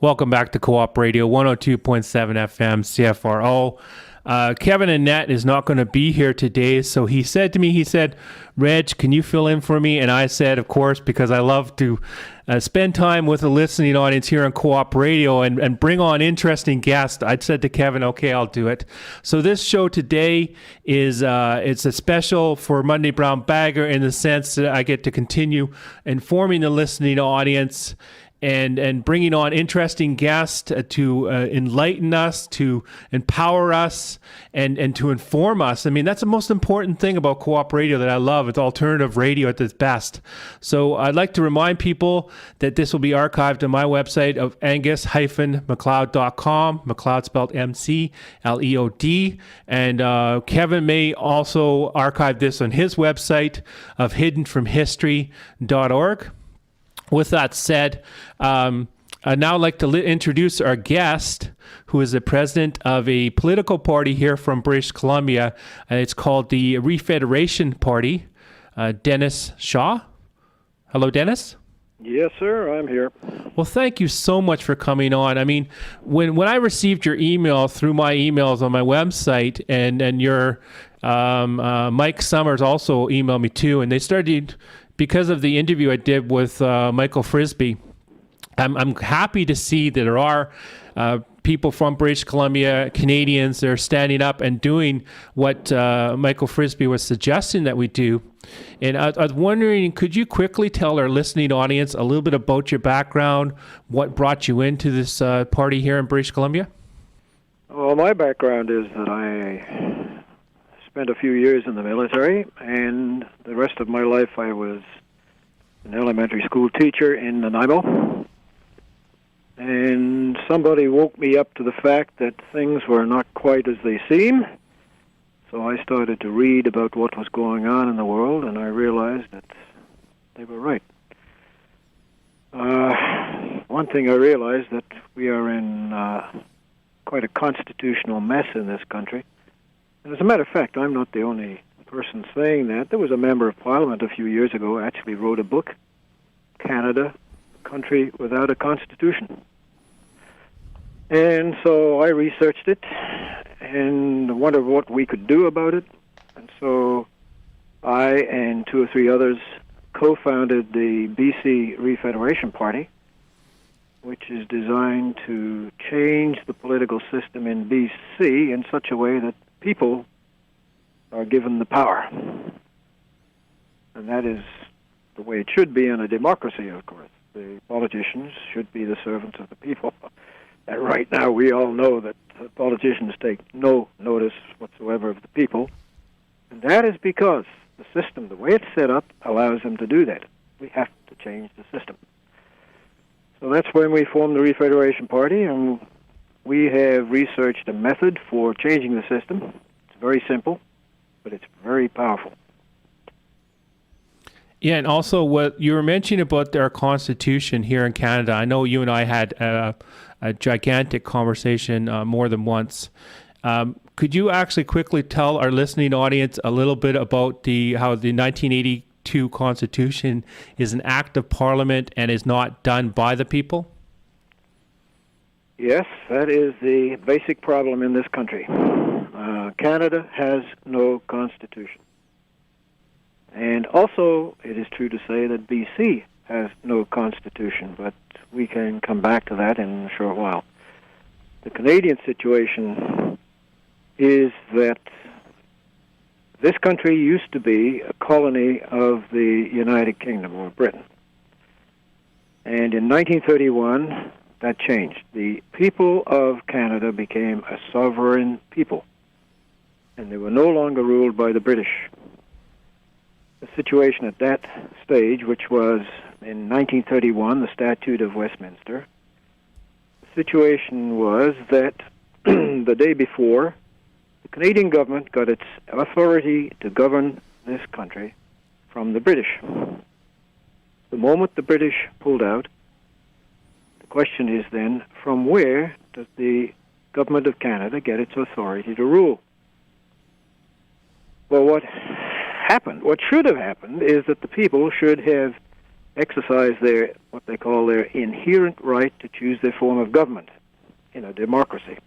Welcome back to Co-op Radio 102.7 FM CFRO. Kevin Annette is not going to be here today, so he said to me, Reg, can you fill in for me? And I said, of course, because I love to spend time with the listening audience here on Co-op Radio and bring on interesting guests. I said to Kevin, okay, I'll do it. So this show today is it's a special for Monday Brown Bagger in the sense that I get to continue informing the listening audience and bringing on interesting guests to enlighten us, to empower us, and to inform us. I mean, that's the most important thing about Co-op Radio that I love. It's alternative radio at its best. So I'd like to remind people that this will be archived on my website of angus-mcleod.com, McLeod spelled M-C-L-E-O-D. And Kevin may also archive this on his website of hiddenfromhistory.org. With that said, I'd now like to introduce our guest, who is the president of a political party here from British Columbia. It's called the Refederation Party, Dennis Shaw. Hello, Dennis. Yes, sir. I'm here. Well, thank you so much for coming on. I mean, when I received your email through my emails on my website, and your Mike Summers also emailed me too, and they started... Because of the interview I did with Michael Frisby, I'm happy to see that there are people from British Columbia, Canadians, that are standing up and doing what Michael Frisby was suggesting that we do. And I was wondering, could you quickly tell our listening audience a little bit about your background, what brought you into this party here in British Columbia? Well, my background is that I spent a few years in the military, and the rest of my life I was an elementary school teacher in Nanaimo. And somebody woke me up to the fact that things were not quite as they seem. So I started to read about what was going on in the world, and I realized that they were right. One thing I realized that we are in quite a constitutional mess in this country. And as a matter of fact, I'm not the only person saying that. There was a member of Parliament a few years ago who actually wrote a book, Canada, a Country Without a Constitution. And so I researched it and wondered what we could do about it. And so I and two or three others co-founded the BC Refederation Party, which is designed to change the political system in BC in such a way that people are given the power. And that is the way it should be in a democracy, of course. The politicians should be the servants of the people. And right now we all know that politicians take no notice whatsoever of the people. And that is because the system, the way it's set up, allows them to do that. We have to change the system. So that's when we formed the Refederation Party, and we have researched a method for changing the system. It's very simple, but it's very powerful. Yeah, and also what you were mentioning about our Constitution here in Canada, I know you and I had a gigantic conversation more than once. Could you actually quickly tell our listening audience a little bit about how the 1982 Constitution is an act of Parliament and is not done by the people? Yes, that is the basic problem in this country. Canada has no constitution. And also, it is true to say that BC has no constitution, but we can come back to that in a short while. The Canadian situation is that this country used to be a colony of the United Kingdom, or Britain. And in 1931, that changed. The people of Canada became a sovereign people, and they were no longer ruled by the British. The situation at that stage, which was in 1931, the Statute of Westminster, the situation was that the day before, the Canadian government got its authority to govern this country from the British. The moment the British pulled out, the question is then, from where does the government of Canada get its authority to rule? Well, what should have happened is that the people should have exercise their, what they call their inherent right to choose their form of government in a democracy.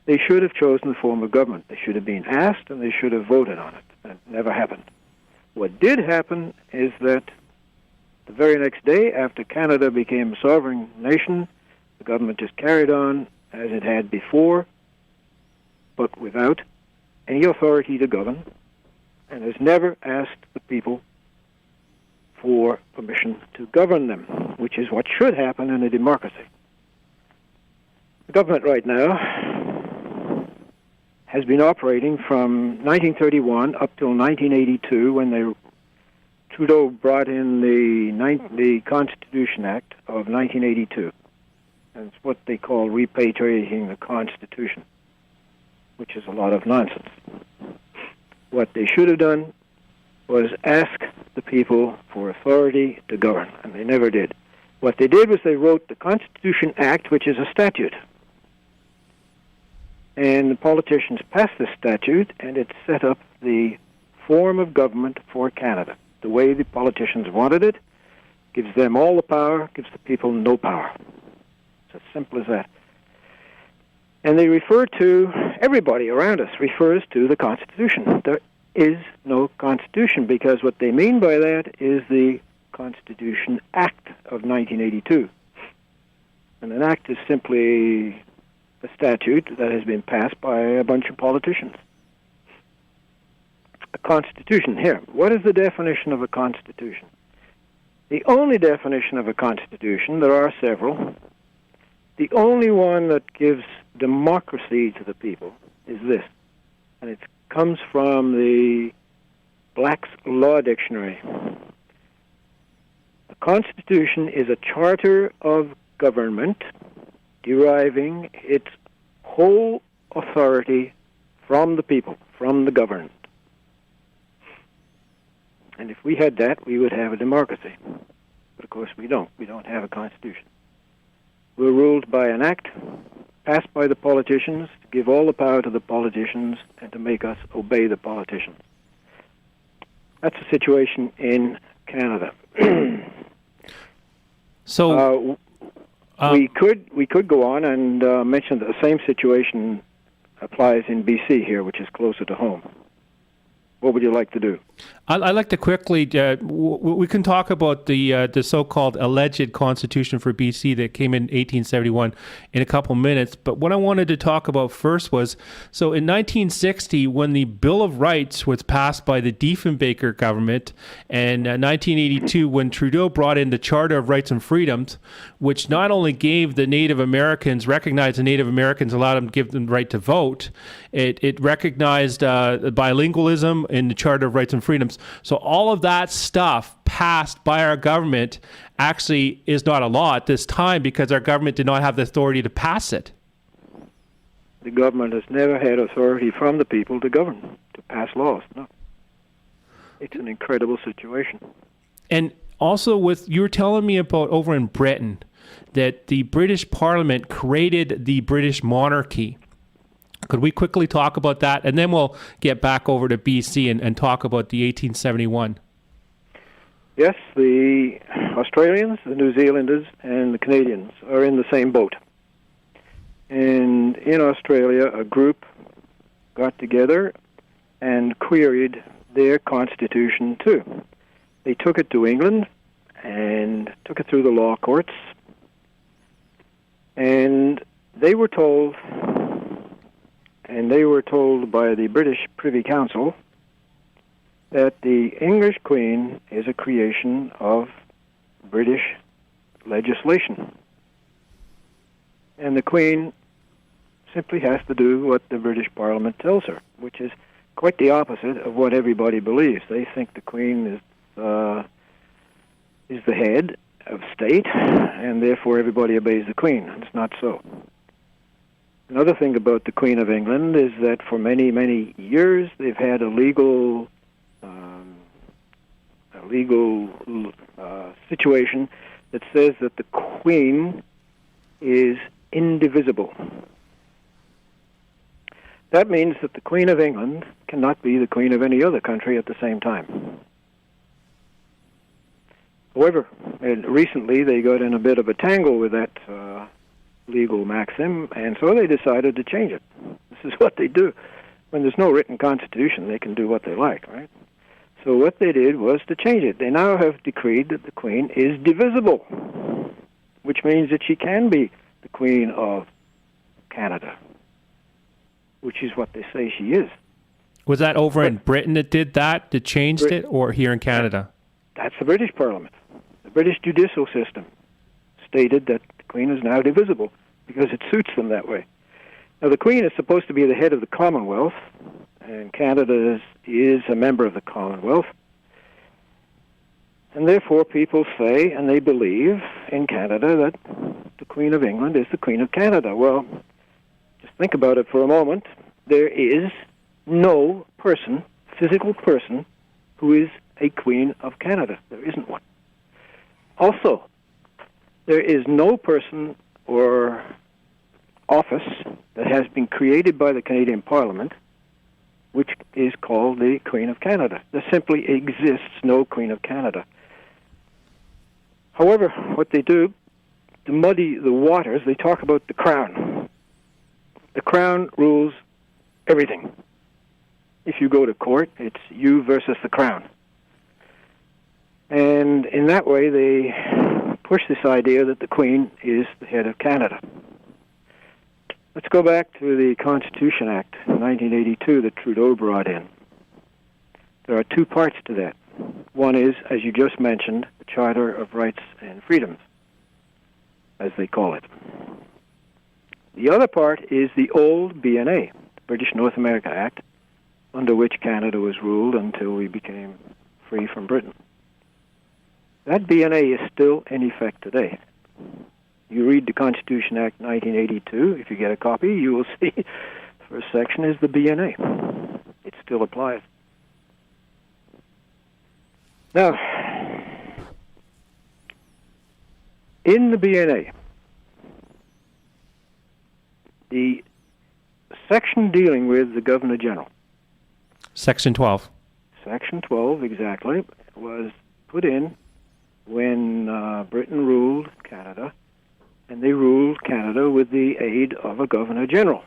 They should have chosen the form of government. They should have been asked, and they should have voted on it. That never happened. What did happen is that the very next day, after Canada became a sovereign nation, the government just carried on as it had before, but without any authority to govern, and has never asked the people for permission to govern them, which is what should happen in a democracy. The government right now has been operating from 1931 up till 1982, when Trudeau brought in the Constitution Act of 1982. And it's what they call repatriating the Constitution, which is a lot of nonsense. What they should have done was ask the people for authority to govern, and they never did. What they did was they wrote the Constitution Act, which is a statute. And the politicians passed this statute, and it set up the form of government for Canada, the way the politicians wanted it, gives them all the power, gives the people no power. It's as simple as that. And they refer to, everybody around us refers to the Constitution. There is no Constitution, because what they mean by that is the Constitution Act of 1982. And an act is simply a statute that has been passed by a bunch of politicians. A constitution, here, what is the definition of a constitution? The only definition of a constitution, there are several, the only one that gives democracy to the people is this, and it comes from the Black's Law Dictionary. A constitution is a charter of government deriving its whole authority from the people, from the governed. And if we had that, we would have a democracy. But of course we don't. We don't have a constitution. We're ruled by an act passed by the politicians to give all the power to the politicians and to make us obey the politicians. That's the situation in Canada. So we could go on and mention that the same situation applies in BC here, which is closer to home. What would you like to do? I'd like to quickly, we can talk about the so-called alleged constitution for BC that came in 1871 in a couple minutes. But what I wanted to talk about first was, so in 1960, when the Bill of Rights was passed by the Diefenbaker government, and 1982, when Trudeau brought in the Charter of Rights and Freedoms, which not only gave the Native Americans, recognized the Native Americans, allowed them to give them the right to vote, it recognized bilingualism in the Charter of Rights and Freedoms. So all of that stuff passed by our government actually is not a law at this time, because our government did not have the authority to pass it. The government has never had authority from the people to govern, to pass laws. No. It's an incredible situation. And also, you were telling me about over in Britain that the British Parliament created the British monarchy. Could we quickly talk about that? And then we'll get back over to BC and talk about the 1871. Yes, the Australians, the New Zealanders, and the Canadians are in the same boat. And in Australia, a group got together and queried their constitution too. They took it to England and took it through the law courts. And they were told by the British Privy Council that the English Queen is a creation of British legislation. And the Queen simply has to do what the British Parliament tells her, which is quite the opposite of what everybody believes. They think the Queen is the head of state, and therefore everybody obeys the Queen. It's not so. Another thing about the Queen of England is that for many, many years they've had a legal situation that says that the Queen is indivisible. That means that the Queen of England cannot be the Queen of any other country at the same time. However, recently they got in a bit of a tangle with that legal maxim, and so they decided to change it. This is what they do. When there's no written constitution, they can do what they like, right? So what they did was to change it. They now have decreed that the Queen is divisible, which means that she can be the Queen of Canada, which is what they say she is. Was that over in Britain that did that changed it, or here in Canada? That's the British Parliament. The British judicial system stated that the Queen is now divisible because it suits them that way. Now, the Queen is supposed to be the head of the Commonwealth, and Canada is a member of the Commonwealth. And therefore, people say, and they believe in Canada, that the Queen of England is the Queen of Canada. Well, just think about it for a moment. There is no person, physical person, who is a Queen of Canada. There isn't one. Also, there is no person or office that has been created by the Canadian Parliament which is called the Queen of Canada. There simply exists no Queen of Canada. However, what they do to muddy the waters, they talk about the Crown. The Crown rules everything. If you go to court, it's you versus the Crown. And in that way, they push this idea that the Queen is the head of Canada. Let's go back to the Constitution Act in 1982 that Trudeau brought in. There are two parts to that. One is, as you just mentioned, the Charter of Rights and Freedoms, as they call it. The other part is the old BNA, the British North America Act, under which Canada was ruled until we became free from Britain. That BNA is still in effect today. You read the Constitution Act 1982, if you get a copy, you will see the first section is the BNA. It still applies. Now, in the BNA, the section dealing with the Governor General, Section 12. Section 12, exactly, was put in when Britain ruled Canada, and they ruled Canada with the aid of a Governor General.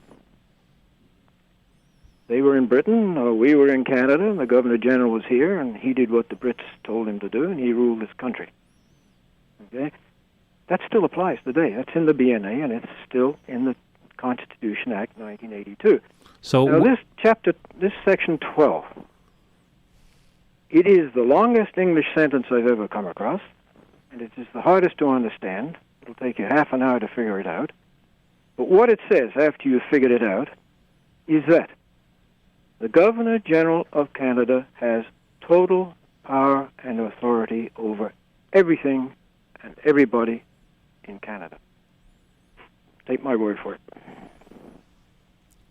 They were in Britain, we were in Canada, and the Governor General was here, and he did what the Brits told him to do, and he ruled this country. Okay? That still applies today. That's in the BNA, and it's still in the Constitution Act 1982. So now, this section 12, it is the longest English sentence I've ever come across, and it is the hardest to understand. It'll take you half an hour to figure it out. But what it says after you've figured it out is that the Governor General of Canada has total power and authority over everything and everybody in Canada. Take my word for it.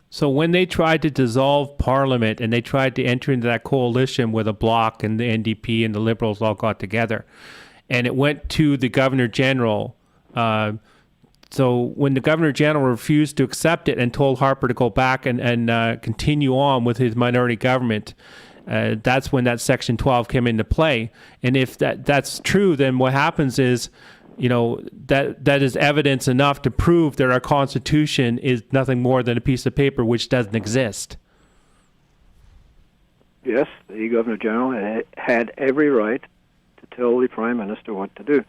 So when they tried to dissolve Parliament and they tried to enter into that coalition where the Bloc and the NDP and the Liberals all got together, and it went to the Governor General, so when the Governor General refused to accept it and told Harper to go back and continue on with his minority government, that's when that Section 12 came into play. And if that's true, then what happens is, that is evidence enough to prove that our Constitution is nothing more than a piece of paper which doesn't exist. Yes, the Governor General had every right to tell the Prime Minister what to do.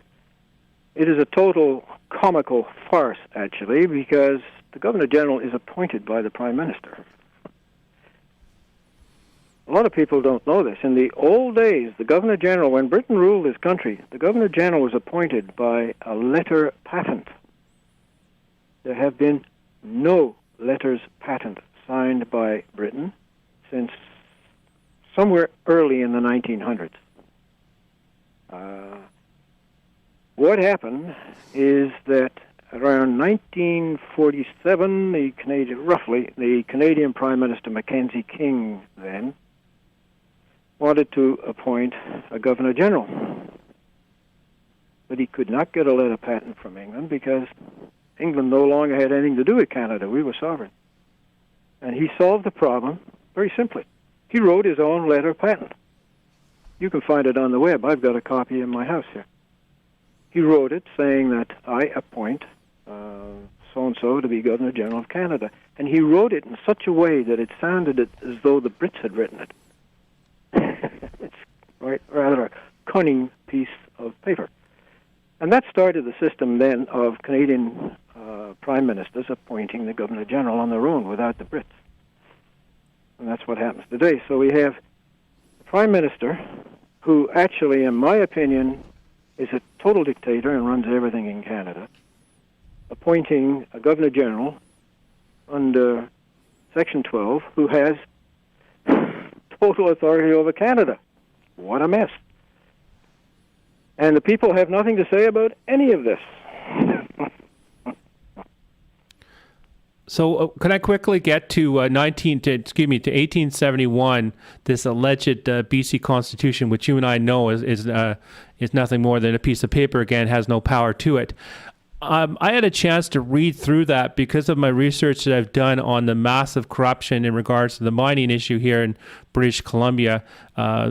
It is a total comical farce, actually, because the Governor General is appointed by the Prime Minister. A lot of people don't know this. In the old days, the Governor General, when Britain ruled this country, the Governor General was appointed by a letter patent. There have been no letters patent signed by Britain since somewhere early in the 1900s. What happened is that around 1947, the Canadian Prime Minister Mackenzie King then wanted to appoint a Governor General. But he could not get a letter patent from England because England no longer had anything to do with Canada. We were sovereign. And he solved the problem very simply. He wrote his own letter patent. You can find it on the web. I've got a copy in my house here. he wrote it saying that I appoint so-and-so to be Governor General of Canada. And he wrote it in such a way that it sounded as though the Brits had written it. It's rather a cunning piece of paper. And that started the system then of Canadian prime ministers appointing the Governor General on their own without the Brits. And that's what happens today. So we have the Prime Minister, who actually, in my opinion, is a total dictator and runs everything in Canada, appointing a Governor General under Section 12 who has total authority over Canada. What a mess. And the people have nothing to say about any of this. So can I quickly get to 1871, this alleged BC Constitution, which you and I know is nothing more than a piece of paper, again, has no power to it. I had a chance to read through that because of my research that I've done on the massive corruption in regards to the mining issue here in British Columbia.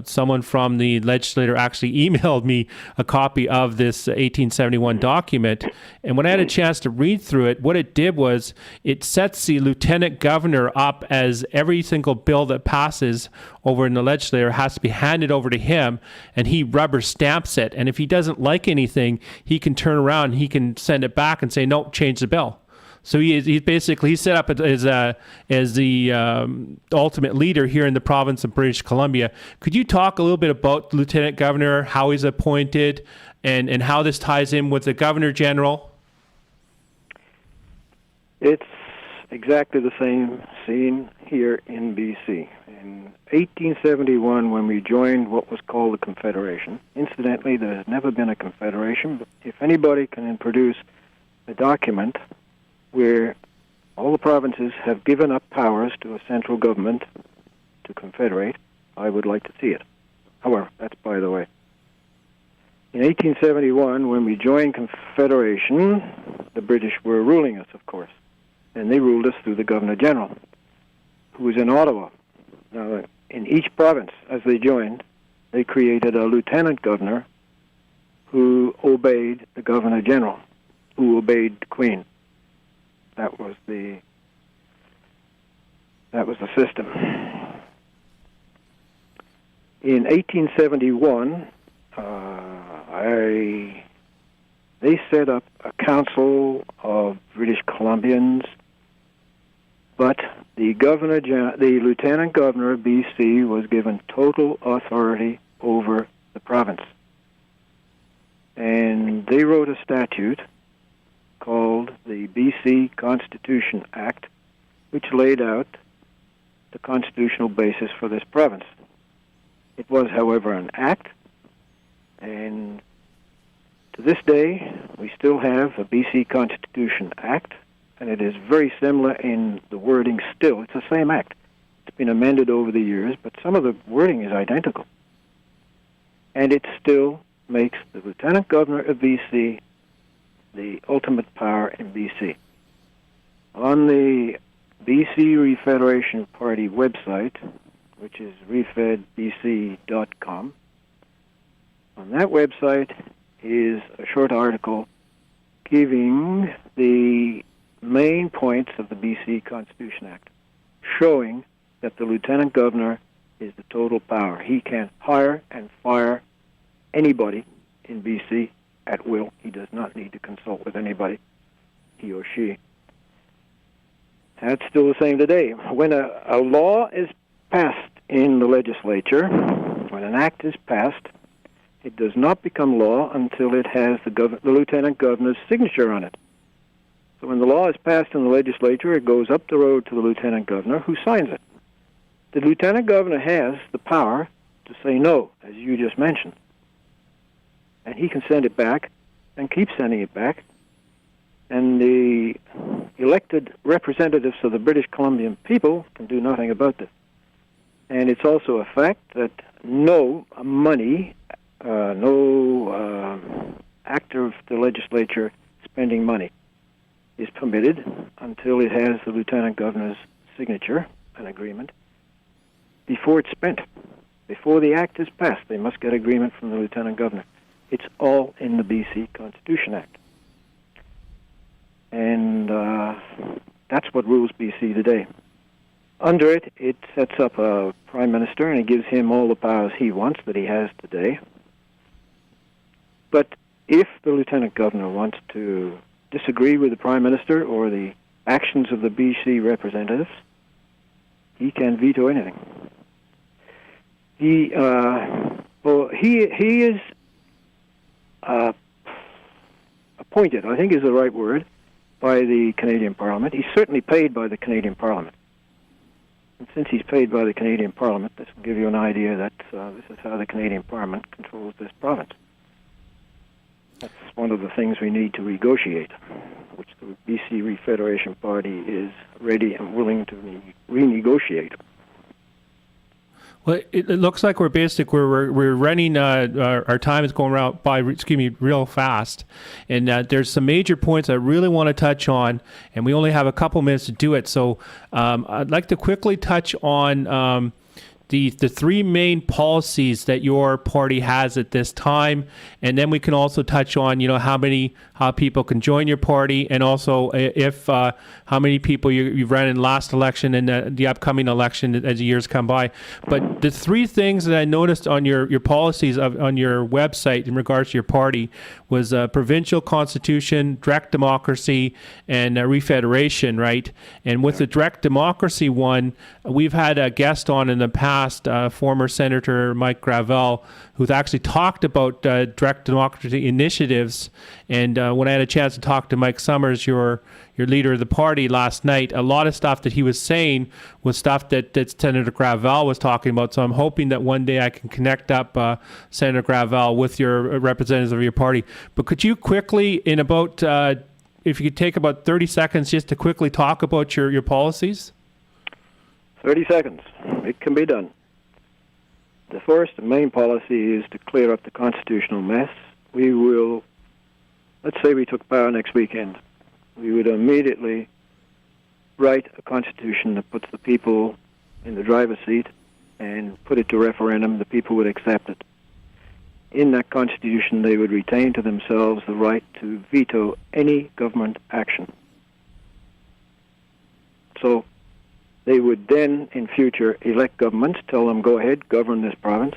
Someone from the legislature actually emailed me a copy of this 1871 document. And when I had a chance to read through it, what it did was it sets the lieutenant governor up as every single bill that passes over in the legislature has to be handed over to him, and he rubber stamps it. And if he doesn't like anything, he can turn around, he can send it back and say, no, change the bill. So he's basically set up as the ultimate leader here in the province of British Columbia. Could you talk a little bit about the Lieutenant Governor, how he's appointed, and how this ties in with the Governor General? It's exactly the same scene here in BC. In 1871, when we joined what was called the Confederation, incidentally, there has never been a confederation, but if anybody can produce a document where all the provinces have given up powers to a central government to confederate, I would like to see it. However, that's by the way. In 1871, when we joined Confederation, the British were ruling us, of course, and they ruled us through the Governor General, who was in Ottawa. Now, in each province, as they joined, they created a Lieutenant Governor who obeyed the Governor General, who obeyed the Queen. That was the system. In 1871, they set up a council of British Columbians, but the Lieutenant Governor of BC was given total authority over the province. And they wrote a statute called the BC Constitution Act, which laid out the constitutional basis for this province. It was, however, an act, and to this day, we still have a BC Constitution Act, and it is very similar in the wording still. It's the same act. It's been amended over the years, but some of the wording is identical. And it still makes the Lieutenant Governor of BC the ultimate power in BC. On the BC Refederation Party website, which is refedbc.com, on that website is a short article giving the main points of the BC Constitution Act, showing that the Lieutenant Governor is the total power. He can hire and fire anybody in BC at will. He does not need to consult with anybody, he or she. That's still the same today. When a law is passed in the legislature, when an act is passed, it does not become law until it has the Lieutenant Governor's signature on it. So when the law is passed in the legislature, it goes up the road to the Lieutenant Governor, who signs it. The Lieutenant Governor has the power to say no, as you just mentioned. And he can send it back and keep sending it back. And the elected representatives of the British Columbian people can do nothing about this. And it's also a fact that no money, no actor of the legislature spending money is permitted until it has the Lieutenant Governor's signature, an agreement, before it's spent. Before the act is passed, they must get agreement from the Lieutenant Governor. It's all in the BC Constitution Act. And that's what rules BC today. Under it, it sets up a prime minister and it gives him all the powers he wants that he has today. But if the lieutenant governor wants to disagree with the prime minister or the actions of the BC representatives, he can veto anything. He is appointed, I think is the right word, by the Canadian Parliament. He's certainly paid by the Canadian Parliament. And since he's paid by the Canadian Parliament, this will give you an idea that this is how the Canadian Parliament controls this province. That's one of the things we need to negotiate, which the BC Refederation Party is ready and willing to renegotiate. Well, it looks like we're running. Our time is going by real fast, and there's some major points I really want to touch on, and we only have a couple minutes to do it. So I'd like to quickly touch on the three main policies that your party has at this time, and then we can also touch on how people can join your party, and also if how many people you've run in last election and the upcoming election as the years come by. But the three things that I noticed on your policies on your website in regards to your party was provincial constitution, direct democracy, and refederation, right? And with the direct democracy one, we've had a guest on in the past, former Senator Mike Gravel, who's actually talked about direct democracy initiatives. And when I had a chance to talk to Mike Summers, your leader of the party, last night, a lot of stuff that he was saying was stuff that Senator Gravel was talking about. So I'm hoping that one day I can connect up Senator Gravel with your representatives of your party. But could you quickly, in about, if you could take about 30 seconds just to quickly talk about your policies? 30 seconds. It can be done. The first and main policy is to clear up the constitutional mess. We will, let's say we took power next weekend. We would immediately write a constitution that puts the people in the driver's seat and put it to referendum. The people would accept it. In that constitution, they would retain to themselves the right to veto any government action. So they would then, in future, elect governments, tell them, go ahead, govern this province.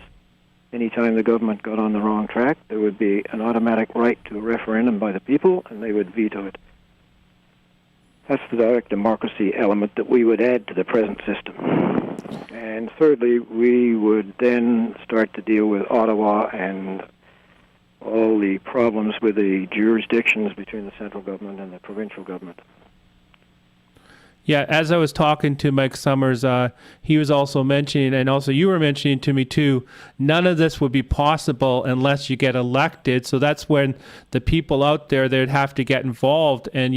Anytime the government got on the wrong track, there would be an automatic right to a referendum by the people, and they would veto it. That's the direct democracy element that we would add to the present system. And thirdly, we would then start to deal with Ottawa and all the problems with the jurisdictions between the central government and the provincial government. Yeah, as I was talking to Mike Summers, he was also mentioning, and also you were mentioning to me too, none of this would be possible unless you get elected. So that's when the people out there, they'd have to get involved. And,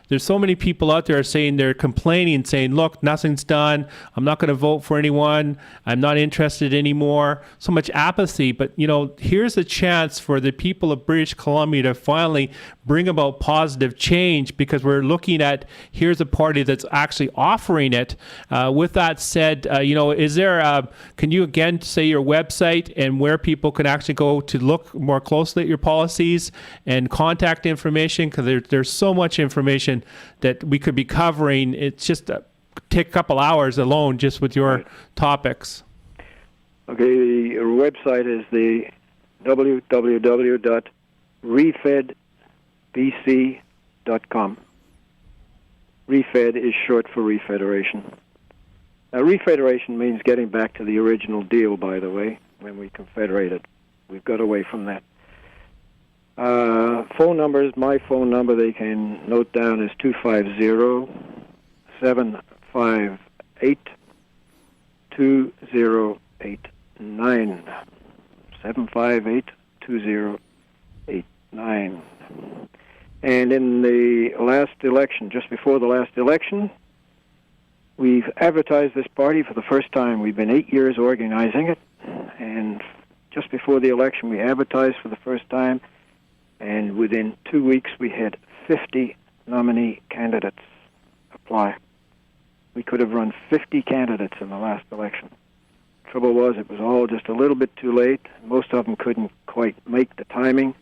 there's so many people out there saying, they're complaining, saying, look, nothing's done. I'm not going to vote for anyone. I'm not interested anymore. So much apathy. But, here's a chance for the people of British Columbia to finally bring about positive change, because we're looking at, here's a party that's actually offering it. With that said, is there, can you again say your website and where people can actually go to look more closely at your policies and contact information? Because there's so much information that we could be covering. It's just take a couple hours alone just with your topics. Okay, the website is the www.refedbc.com. Refed is short for Refederation. Now, Refederation means getting back to the original deal, by the way, when we confederated. We've got away from that. Phone numbers, my phone number they can note down is 250-758-2089. 758-2089. And in the last election, just before the last election, we've advertised this party for the first time. We've been 8 years organizing it, and just before the election, we advertised for the first time, and within 2 weeks, we had 50 nominee candidates apply. We could have run 50 candidates in the last election. Trouble was, it was all just a little bit too late. Most of them couldn't quite make the timing.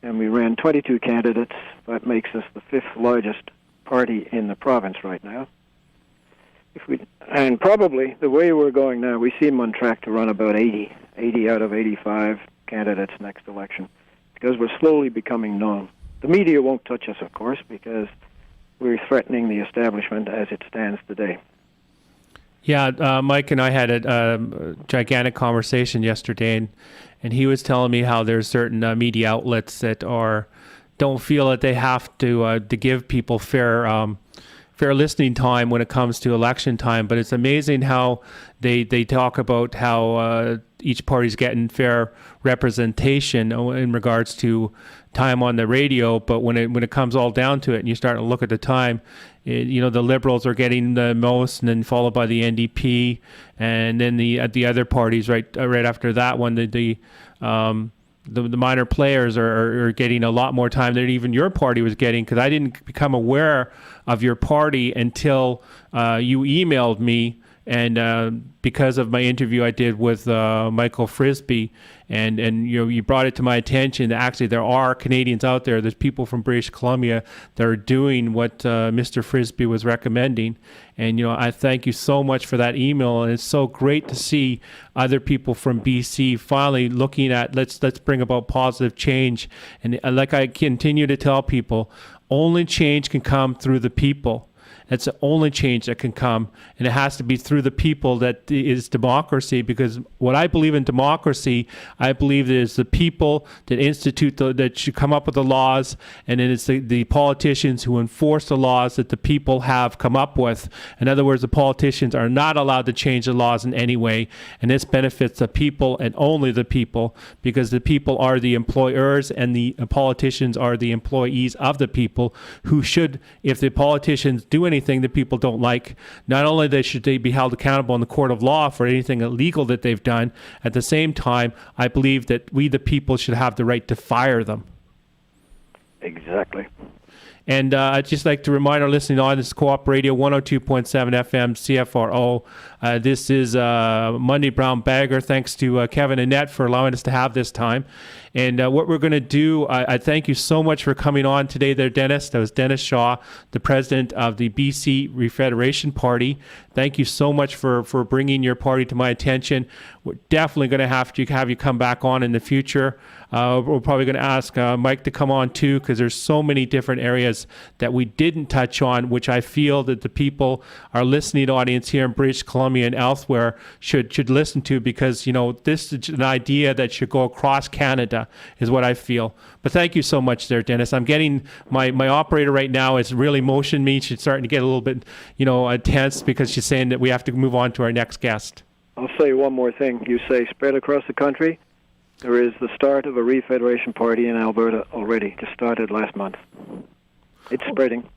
And we ran 22 candidates. That makes us the 5th largest party in the province right now. And probably the way we're going now, we seem on track to run about 80 out of 85 candidates next election, because we're slowly becoming known. The media won't touch us, of course, because we're threatening the establishment as it stands today. Yeah, Mike and I had a gigantic conversation yesterday, and he was telling me how there's certain media outlets that don't feel that they have to give people fair listening time when it comes to election time. But it's amazing how they talk about how each party's getting fair representation in regards to time on the radio. But when it comes all down to it, and you start to look at the time, the Liberals are getting the most, and then followed by the NDP, and then the other parties right after that one, the minor players are getting a lot more time than even your party was getting, because I didn't become aware of your party until you emailed me, and because of my interview I did with Michael Frisby, and you brought it to my attention that actually there are Canadians out there. There's people from British Columbia that are doing what Mr. Frisby was recommending, and I thank you so much for that email. And it's so great to see other people from BC finally looking at let's bring about positive change. And like I continue to tell people, only change can come through the people. That's the only change that can come, and it has to be through the people. That is democracy, because what I believe in democracy, I believe that it's the people that that should come up with the laws, and then it's the politicians who enforce the laws that the people have come up with. In other words, the politicians are not allowed to change the laws in any way, and this benefits the people and only the people, because the people are the employers and the politicians are the employees of the people, who should, if the politicians do anything that people don't like, not only should they be held accountable in the court of law for anything illegal that they've done, at the same time, I believe that we, the people, should have the right to fire them. Exactly. And I'd just like to remind our listening audience, Co-op Radio 102.7 FM, CFRO. This is Monday Brown Bagger. Thanks to Kevin and Annette for allowing us to have this time. And what we're going to do, I thank you so much for coming on today there, Dennis. That was Dennis Shaw, the president of the BC Refederation Party. Thank you so much for bringing your party to my attention. We're definitely going to have you come back on in the future. We're probably going to ask Mike to come on too, because there's so many different areas that we didn't touch on, which I feel that the people, our listening audience here in British Columbia and elsewhere, should listen to, because this is an idea that should go across Canada, is what I feel. But thank you so much there, Dennis. I'm getting my operator right now is really motioning me. She's starting to get a little bit tense, because she's saying that we have to move on to our next guest. I'll say one more thing. You say spread across the country. There is the start of a Refederation Party in Alberta already. Just started last month. It's spreading.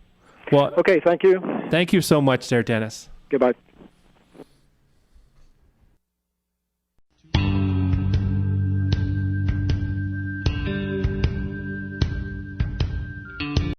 Well, okay, thank you. Thank you so much there, Dennis. Goodbye.